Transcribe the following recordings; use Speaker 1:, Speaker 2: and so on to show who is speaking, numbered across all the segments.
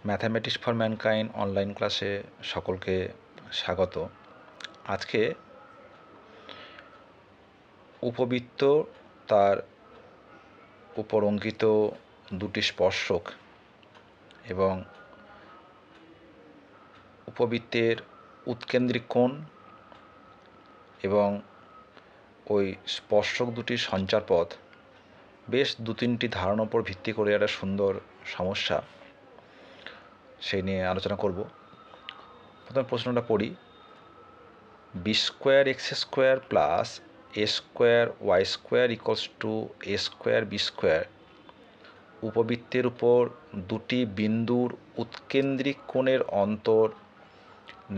Speaker 1: Mathematics for mankind online ক্লাসে সকলকে স্বাগত। আজকে উপবৃত্ত তার উপর অঙ্কিত দুটি স্পর্শক এবং উপবৃত্তের উৎকেন্দ্রিক কোণ এবং ওই স্পর্শক দুটির সঞ্চারপথ বেশ দু তিনটি ধারণার উপর ভিত্তি করে একটা সুন্দর সমস্যা সেই নিয়ে আলোচনা করব। প্রথমে প্রশ্নটা পড়ি। B square x square plus a square y square equals to a square b square উপবৃত্তের উপর দুটি বিন্দুর উৎকেন্দ্রিক কোণের অন্তর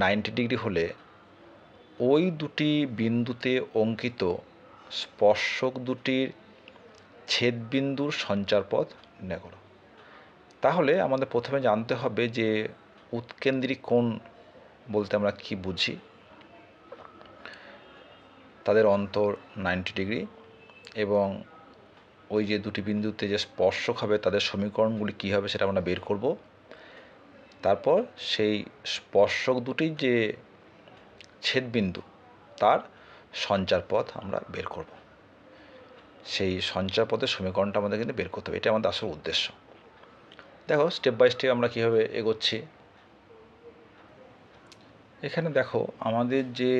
Speaker 1: 90 ডিগ্রি হলে ওই দুটি বিন্দুতে অঙ্কিত স্পর্শক দুটির ছেদবিন্দুর সঞ্চারপথ নির্ণয় করো। তাহলে আমাদের প্রথমে জানতে হবে যে উৎকেন্দ্রিক কোণ বলতে আমরা কি বুঝি। তাদের অন্তর 90 ডিগ্রি এবং ওই যে দুটি বিন্দুতে যে স্পর্শক হবে তাদের সমীকরণগুলি কী হবে সেটা আমরা বের করব। তারপর সেই স্পর্শক দুটির যে ছেদবিন্দু তার সঞ্চারপথ আমরা বের করব। সেই সঞ্চারপথের সমীকরণটা আমাদের কিন্তু বের করতে হবে, এটা আমাদের আসল উদ্দেশ্য। দেখো স্টেপ বাই স্টেপ আমরা কীভাবে এগোচ্ছি। এখানে দেখো আমাদের যে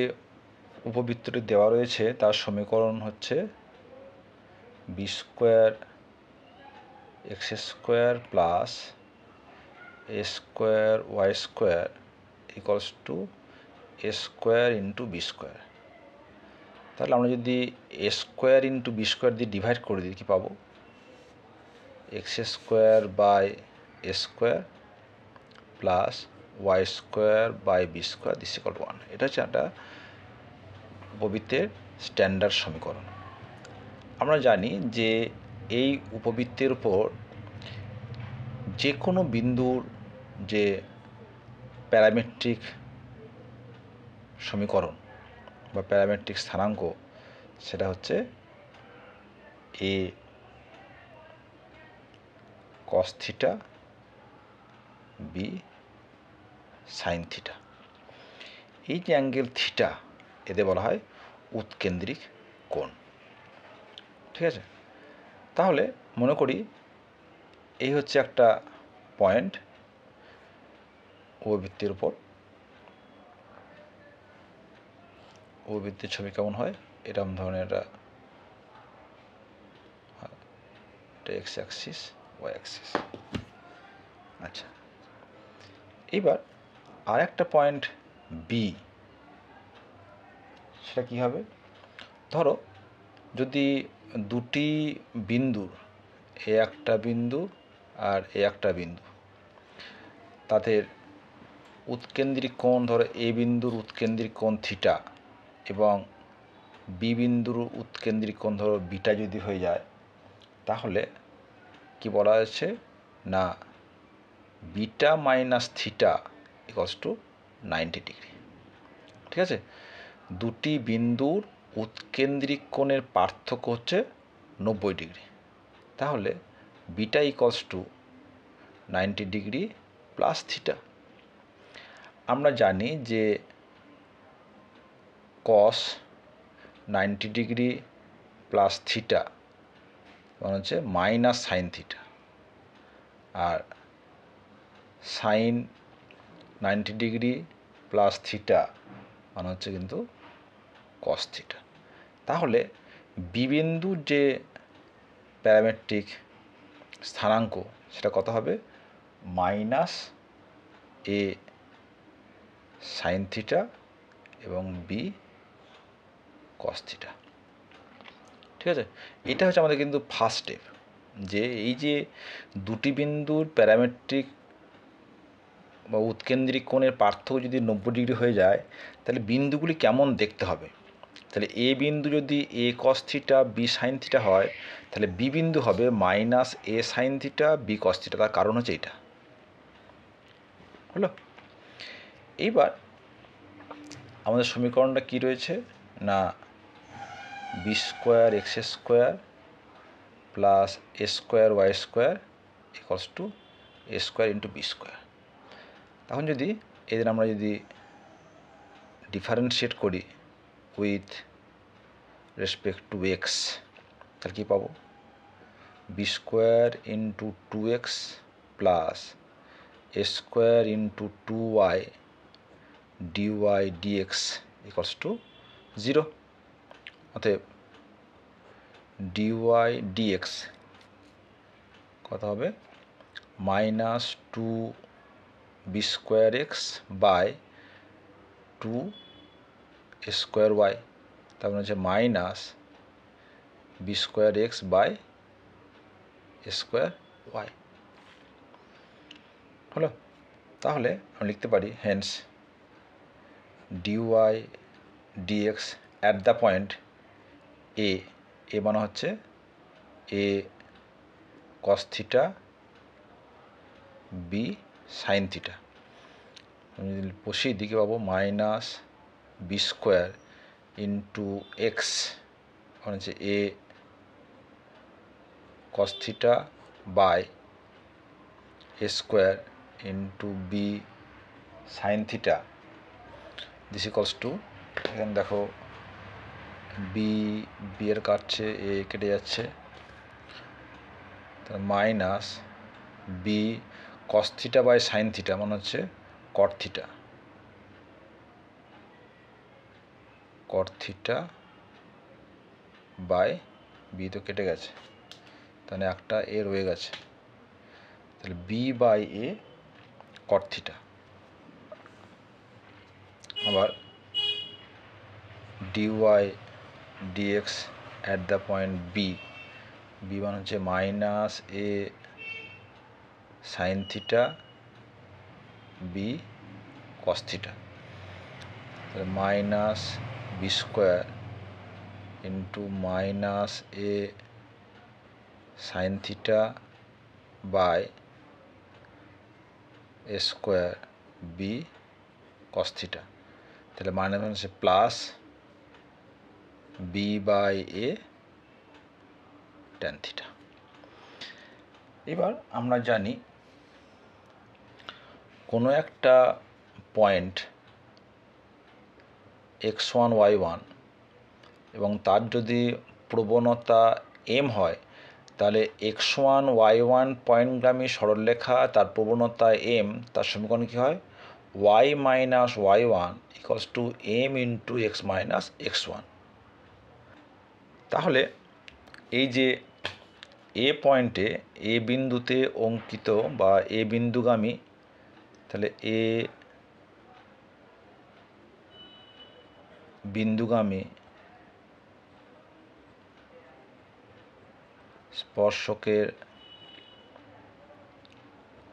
Speaker 1: উপবৃত্তটি দেওয়া রয়েছে তার সমীকরণ হচ্ছে b square x square plus a square y square equals to a square into b square. তাহলে আমরা যদি a square into b square দিয়ে ডিভাইড করে দিই কী পাবো? X square by a square plus y square by b square this equal to 1। এটা হচ্ছে একটা উপবৃত্তের স্ট্যান্ডার্ড সমীকরণ। আমরা জানি যে এই উপবৃত্তের উপর যে কোনো বিন্দুর যে প্যারামেট্রিক সমীকরণ বা প্যারামেট্রিক স্থানাঙ্ক সেটা হচ্ছে a cos theta b sine theta. এই যে অ্যাঙ্গেল থিটা এদের বলা হয় উৎকেন্দ্রিক কোণ। ঠিক আছে, তাহলে মনে করি এই হচ্ছে একটা পয়েন্ট উপবৃত্তের উপর। উপবৃত্তের ছবি কেমন হয়? এরকম ধরনের এটা এক্স অ্যাক্সিস ওয়াই অ্যাক্সিস। আচ্ছা, এবার আর একটা পয়েন্ট বি, সেটা কী হবে? ধরো যদি দুটি বিন্দুর এ একটা বিন্দু আর এ একটা বিন্দু, তাদের উৎকেন্দ্রিক কোণ ধরো এ বিন্দুর উৎকেন্দ্রিক কোণ থিটা এবং বি বিন্দুর উৎকেন্দ্রিক কোণ ধরো বিটা যদি হয়ে যায়, তাহলে কি বলা হয়েছে না beta minus theta equals two 90 degree. ঠিক আছে, দুটি বিন্দুর উৎকেন্দ্রিক কোণের পার্থক্য হচ্ছে 90 ডিগ্রি। তাহলে beta equals to 90 degree plus theta. আমরা জানি যে কস 90 ডিগ্রি প্লাস থিটা মানে হচ্ছে মাইনাস সাইন থিটা, আর সাইন 90 ডিগ্রি প্লাস থিটা মানে হচ্ছে কিন্তু কস থিটা। তাহলে বি বিন্দুর যে প্যারামেট্রিক স্থানাঙ্ক সেটা কত হবে? মাইনাস এ সাইন থিটা এবং বি কস থিটা। ঠিক আছে, এটা হচ্ছে আমাদের কিন্তু ফার্স্ট স্টেপ, যে এই যে দুটি বিন্দুর প্যারামেট্রিক বা উৎকেন্দ্রিক কোণের পার্থক্য যদি 90 ডিগ্রি হয়ে যায় তাহলে বিন্দুগুলি কেমন দেখতে হবে। তাহলে এ বিন্দু যদি a cos theta b sine theta হয়, তাহলে বি বিন্দু হবে minus a sine theta b cos theta. তার কারণ হচ্ছে এটা হলো। এইবার আমাদের সমীকরণটা কি রয়েছে না b square x square plus a square y square equals to a square into b square. এখন যদি এদের আমরা যদি ডিফারেন্সিয়েট করি উইথ রেসপেক্ট টু এক্স, তাহলে কী পাবো? B square into 2x plus a square into 2y dy dx equals to 0। অতএব dy dx কত হবে? Minus 2b square x by 2 square y, তার মানে হচ্ছে minus b square x by square y হলো। তাহলে আমি লিখতে পারি hence dy dx at the point a, a মানে হচ্ছে a cos theta b sine theta. আমি যদি বসিয়ে দিকে পাবো minus b square into x মানে হচ্ছে a cos theta by a square into b sine theta this equals to, এখানে দেখো বি বি এর কাটছে, এ কেটে যাচ্ছে, minus b cos theta by sine theta মানে হচ্ছে cot theta, cot theta by b তো কেটে গেছে, তাহলে একটা এ রয়ে গেছে, তাহলে b by a cot theta. আবার dy dx at the point b, b মানে হচ্ছে minus a sine theta b cos theta, তাহলে minus b square into minus a sine theta by a square b cos theta, তাহলে minus হচ্ছে plus b by a tan theta. এবার আমরা জানি কোনো একটা পয়েন্ট x1 y1 এবং তার যদি প্রবণতা m হয়, তাহলে x1 y1 পয়েন্টগামী সরলরেখা তার প্রবণতা m, তার সমীকরণ কী হয়? y minus y1 equals to m into x minus x1। তাহলে এই যে এ পয়েন্টে, এ বিন্দুতে অঙ্কিত বা এ বিন্দুগামী, তাহলে এ বিন্দুগামী স্পর্শকের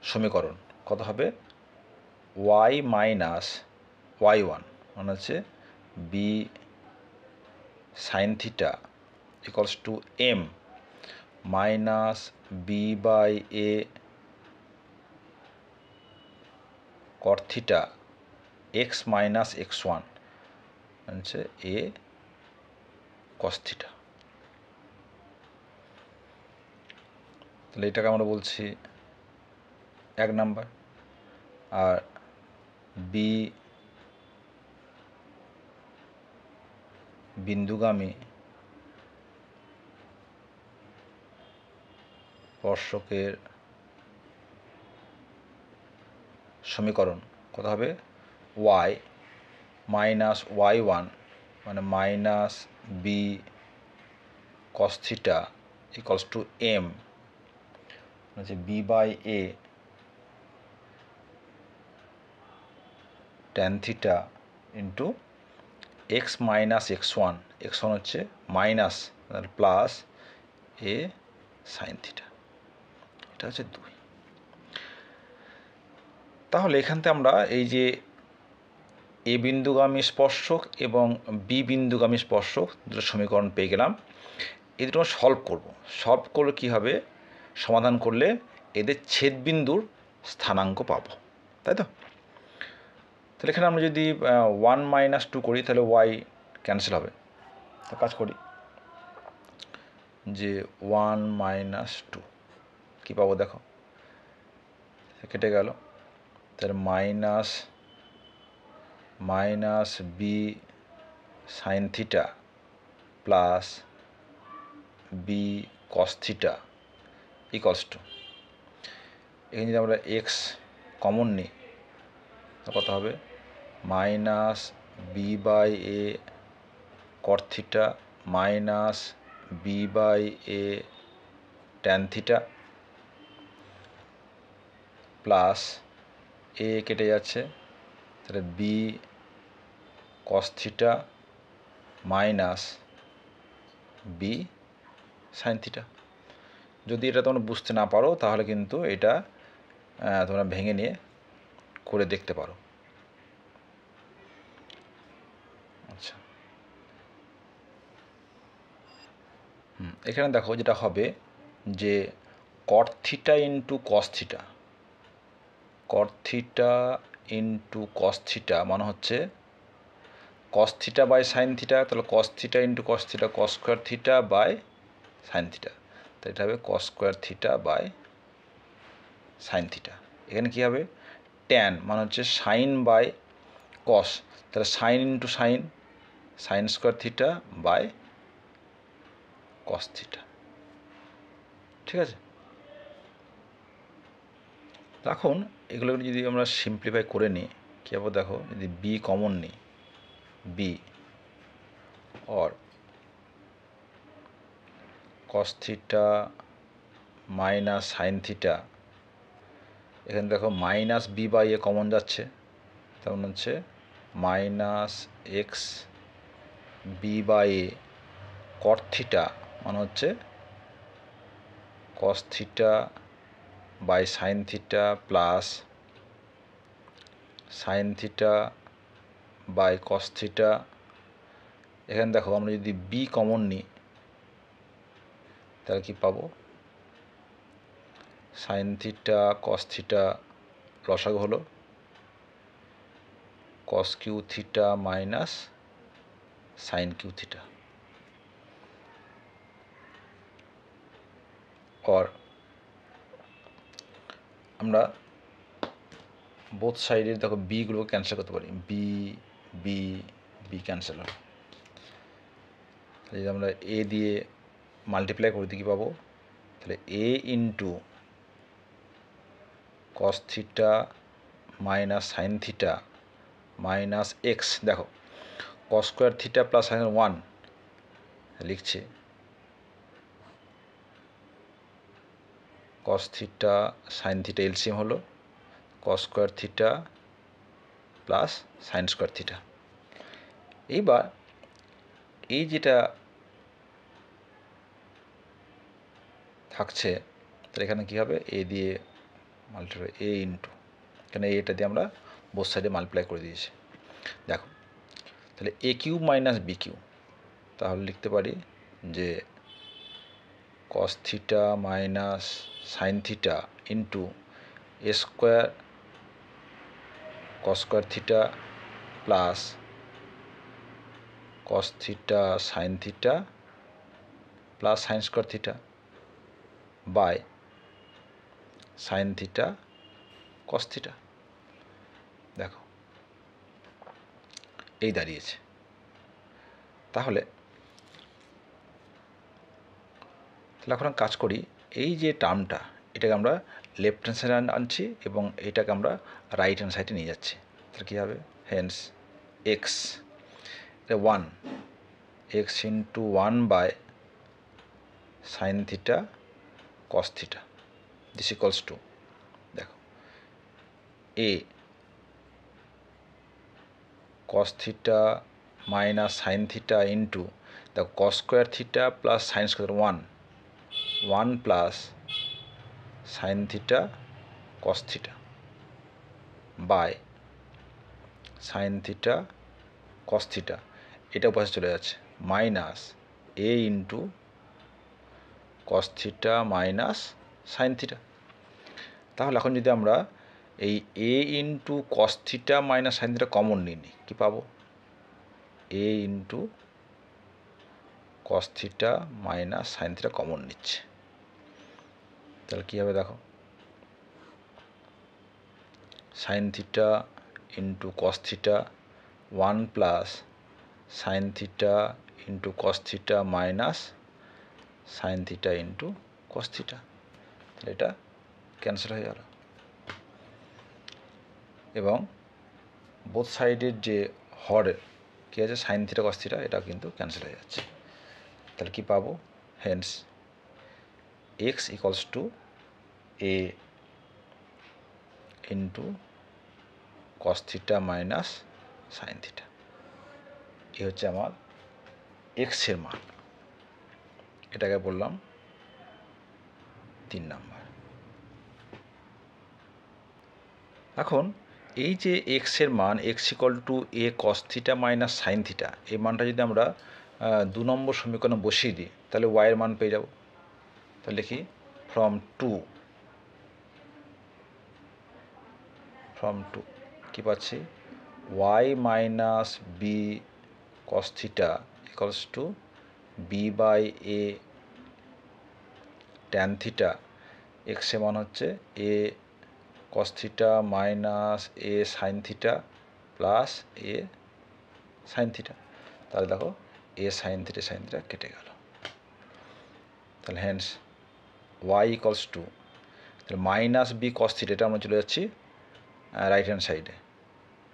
Speaker 1: সমীকরণ কত হবে? y মাইনাস y1 মানে হচ্ছে b sine theta equals to m minus b by a cot theta x minus x1 হচ্ছে এ কস থিটা। তাহলে এটাকে আমরা বলছি 1 নাম্বার। আর বি বিন্দুগামী স্পর্শকের সমীকরণ কত হবে? y মাইনাস y1 মানে minus b cos theta equals to m হচ্ছে b by a tan theta into x minus x1, x1 হচ্ছে minus plus a sine theta, এটা হচ্ছে 2। তাহলে এখান থেকে আমরা এই যে এ বিন্দুগামী স্পর্শক এবং বি বিন্দুগামী স্পর্শক দুটো সমীকরণ পেয়ে গেলাম। এই দুটো সলভ করব। সলভ করলে কী হবে? সমাধান করলে এদের ছেদবিন্দুর স্থানাঙ্ক পাবো, তাই তো? তাহলে এখানে আমরা যদি 1 মাইনাস 2 করি তাহলে ওয়াই ক্যান্সেল হবে। তো কাজ করি যে 1 মাইনাস 2 কী পাবো? দেখো কেটে গেল, তাহলে minus b sine theta plus b cos theta equals to, এখানে যদি আমরা এক্স কমন নিই কত হবে, minus b by a cot theta minus b by a tan theta plus a কেটে যাচ্ছে, তাহলে b cos theta minus b sine theta. যদি এটা তোমরা বুঝতে না পারো তাহলে কিন্তু এটা তোমরা ভেঙে নিয়ে করে দেখতে পারো। আচ্ছা, এখানে দেখো যেটা হবে যে cot theta into cos theta, cot theta into cos theta মানে হচ্ছে cos theta by sine theta, তাহলে cos theta into cos theta cos square theta by sine theta, তো এটা হবে cos square theta by sine theta. এখানে কী হবে, tan মানে হচ্ছে সাইন বাই কস, তাহলে sine into sine sine square theta by cos theta. ঠিক আছে, এখন এগুলো যদি আমরা সিম্পলিফাই করে নিই কী হবে দেখো, যদি বি কমন নিই বি और cos theta minus sine theta, এখানে দেখো minus b by a common যাচ্ছে, তেমন হচ্ছে minus x b by a cot theta মানে হচ্ছে cos theta by sine theta plus sine theta by cos theta. এখানে দেখো আমরা যদি বি কমন নিই তাহলে কি পাবো, সাইন থিটা কস থিটা লসাগু হলো cos cube theta minus sine cube theta, और আমরা বোথ সাইডে দেখো বিগুলো ক্যান্সেল করতে পারি, বি বি বি ক্যান্সেল হয়, যদি আমরা এ দিয়ে মাল্টিপ্লাই করে দিই কী পাবো, তাহলে a into cos theta minus sine theta minus x, দেখো cos square theta plus sine 1 লিখছে cos theta sine theta LCM হলো cos square theta plus sine square theta. এইবার এই যেটা থাকছে তাহলে এখানে কী হবে, এ দিয়ে মাল্টিপ্লাই এ ইন্টু, এখানে এটা দিয়ে আমরা বোথ সাইডে মাল্টিপ্লাই করে দিয়েছি। দেখো তাহলে a cube minus b cube, তাহলে লিখতে পারি যে cos theta minus sine theta into a square cos square theta plus cos theta sine theta plus sine square theta by sine theta cos theta. দেখো এই দাঁড়িয়েছে, তাহলে এখন কাজ করি, এই যে টার্মটা এটাকে আমরা লেফট হ্যান্ড সাইডে আনছি এবং এটাকে আমরা রাইট হ্যান্ড সাইডে নিয়ে যাচ্ছি, তাহলে কী হবে, hence x 1 x into 1 by sine theta cos theta this equals to, দেখো a cos theta minus sine theta into দেখো cos square theta plus sine square 1 plus sine theta cos theta by sine theta cos theta, এটা পাশে চলে যাচ্ছে minus a into cos theta minus sine theta. তাহলে এখন যদি আমরা এই a into cos theta minus sine theta common নিই কী পাবো, a into cos theta minus sine theta common নিচ্ছে, তাহলে কী হবে দেখো sine theta into cos theta 1 plus sine theta into cos theta minus sine theta into cos theta. তাহলে এটা cancel হয়ে গেল এবং বোথ সাইডের যে হরের কী আছে সাইন থিটা কস থিটা এটা কিন্তু ক্যান্সেল হয়ে যাচ্ছে। তাহলে কি পাবো? Hence x equals to a into cos theta minus sine theta. A হচ্ছে আমার এক্সের মান। এটাকে বললাম 3 নাম্বার। এখন এই যে এক্সের মান x equal to a cos theta minus sine theta, এই মানটা যদি আমরা 2 নম্বর সমীকরণে বসিয়ে দিই তাহলে ওয়াইয়ের মান পেয়ে যাব। তাহলে লিখি ফ্রম টু কী পাচ্ছি? Y minus b cos theta equals to b by a tan theta. এক্সের মান হচ্ছে a cos theta minus a sine theta plus a sine theta. তাহলে দেখো এ সাইন থিটা কেটে গেল। তাহলে হ্যান্স ওয়াই ইকুয়ালস টু তাহলে মাইনাস বি কস থিটা, এটা আমরা চলে যাচ্ছি রাইট হ্যান্ড সাইডে।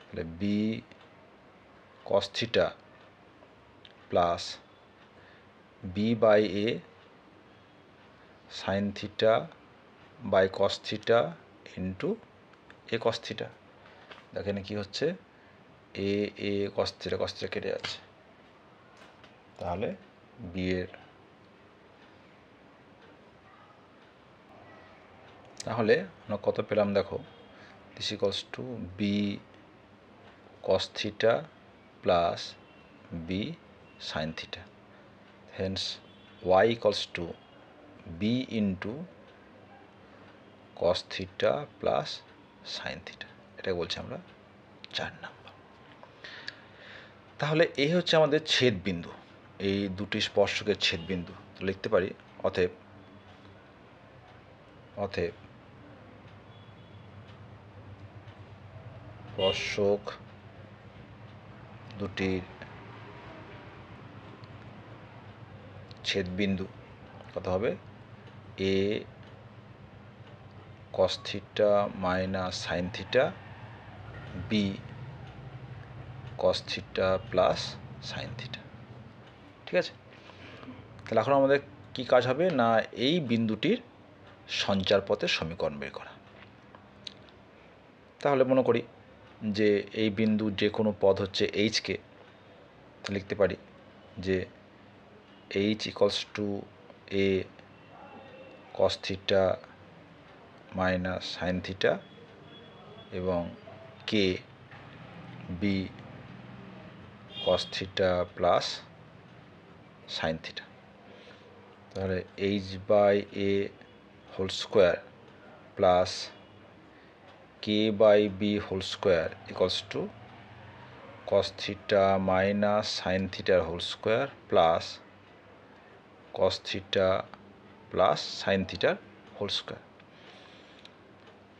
Speaker 1: তাহলে b cos theta plus b by a sine theta by cos theta into a cos theta. দেখেন কি হচ্ছে এ কস থিটা কেটে যাচ্ছে। তাহলে বি এর তাহলে আমরা কত পেলাম দেখো, this equals to b cos theta plus b sine theta. Hence y equals to b into cos theta plus sine theta. এটা বলছি আমরা 4 নাম্বার। তাহলে এই হচ্ছে আমাদের ছেদ বিন্দু, এই দুটি স্পর্শকের ছেদ বিন্দু। লিখতে পারি অতএব স্পর্শক দুটির ছেদবিন্দু কত হবে? A cos theta minus sine theta, b cos theta plus sine theta. ঠিক আছে, তাহলে এখন আমাদের কি কাজ হবে না এই বিন্দুটির সঞ্চার পথের সমীকরণ বের করা। তাহলে মনে করি যে এই বিন্দু যে কোনো পদ হচ্ছে এইচকে, লিখতে পারি যে h equals to a cos theta minus sine theta এবং k b cos theta plus sine theta. তাহলে h by a whole square plus k by b whole square equals to cos theta minus sine থিটার whole square plus cos theta plus sine থিটার whole square.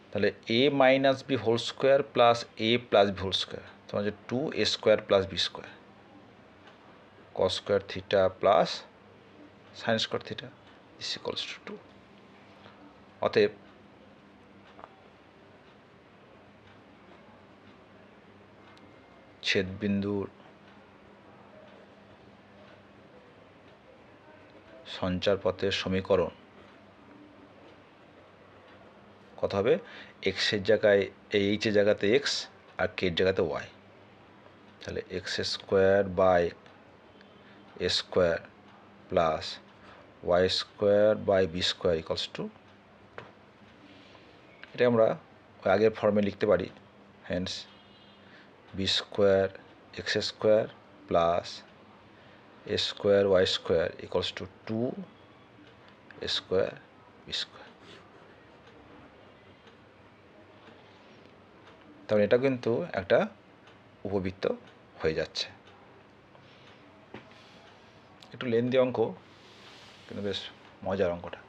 Speaker 1: তাহলে a minus b whole square plus a plus b whole square, তোমার হচ্ছে 2a square plus b square cos square theta plus sine square theta is equals to 2। অতএব ছেদবিন্দুর সঞ্চার পথের সমীকরণ কত হবে? এক্সের জায়গায় এইচের জায়গাতে এক্স আর কের জায়গাতে ওয়াই। তাহলে x square by a square plus y square by b square equals to 2। এটা আমরা আগের ফর্মে লিখতে পারি। Hence b square x square plus a square y square equals to 2 square b square. তাহলে এটা কিন্তু একটা উপবৃত্ত হয়ে যাচ্ছে। একটু লেন্দি অঙ্ক কিন্তু বেশ মজার অঙ্কটা।